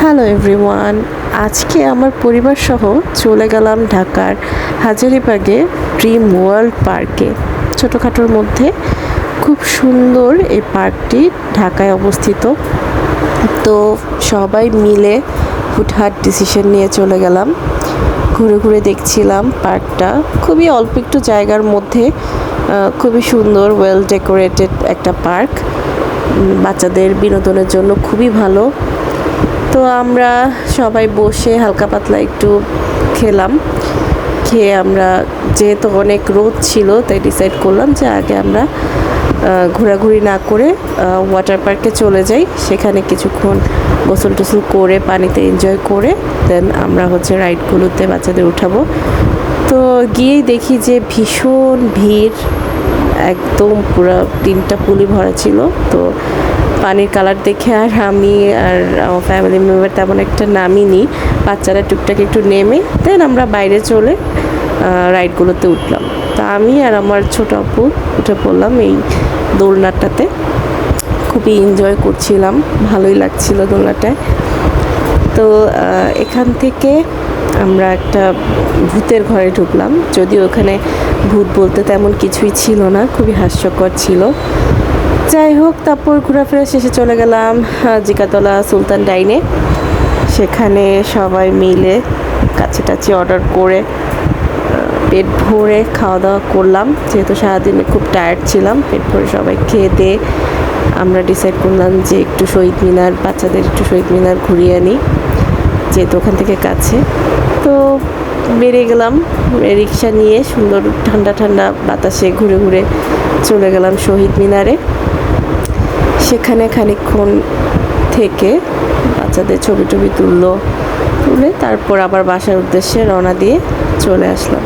Hello everyone, আজকে আমার পরিবার সহ চলে গেলাম ঢাকার হাজারীবাগে ড্রিম ওয়ার্ল্ড পার্কে। ছোটোখাটোর মধ্যে খুব সুন্দর এই পার্কটি ঢাকায় অবস্থিত। তো সবাই মিলে হুটহাট ডিসিশন নিয়ে চলে গেলাম। ঘুরে ঘুরে দেখছিলাম পার্কটা। খুবই অল্প একটু জায়গার মধ্যে খুবই সুন্দর ওয়েল ডেকোরেটেড একটা পার্ক। বাচ্চাদের বিনোদনের জন্য খুবই ভালো। তো আমরা সবাই বসে হালকা পাতলা একটু খেলাম। খেয়ে আমরা যেহেতু অনেক রোদ ছিল তাই ডিসাইড করলাম যে আগে আমরা ঘোরাঘুরি না করে ওয়াটার পার্কে চলে যাই। সেখানে কিছুক্ষণ গোসল টোসল করে পানিতে এনজয় করে দেন আমরা রাইডগুলোতে বাচ্চাদের উঠাবো। তো গিয়েই দেখি যে ভীষণ ভিড়, একদম পুরো 3টা পুলি ভরা ছিল। তো পানির কালার দেখে আর আমি আর আমার ফ্যামিলি মেম্বার তেমন একটা নামিনি। বাচ্চারা টুকটাক একটু নেমে দেন আমরা বাইরে চলে রাইডগুলোতে উঠলাম। তা আমি আর আমার ছোট আপু উঠে পড়লাম এই দোলনাটাতে। খুবই এনজয় করছিলাম, ভালোই লাগছিল দোলনাটায়। তো এখান থেকে আমরা একটা ভূতের ঘরে ঢুকলাম, যদিও ওখানে ভূত বলতে তেমন কিছুই ছিল না, খুবই হাস্যকর ছিল। যাই হোক, তারপর ঘোরাফেরা শেষে চলে গেলাম জিকাতলা সুলতান ডাইনে। সেখানে সবাই মিলে কাছাকাছি অর্ডার করে পেট ভরে খাওয়া দাওয়া করলাম। যেহেতু সারাদিনে খুব টায়ার্ড ছিলাম, পেট ভরে সবাই খেয়ে দিয়ে আমরা ডিসাইড করলাম যে একটু শহীদ মিনার, বাচ্চাদের একটু শহীদ মিনার ঘুরিয়ে আনি, যেহেতু ওখান থেকে কাছে। তো বেরিয়ে গেলাম রিক্সা নিয়ে, সুন্দর ঠান্ডা ঠান্ডা বাতাসে ঘুরে ঘুরে চলে গেলাম শহীদ মিনারে। সেখানে খানিকক্ষণ থেকে বাচ্চাদের ছবি টবি তুলে তারপর আবার বাসার উদ্দেশ্যে রওনা দিয়ে চলে আসলাম।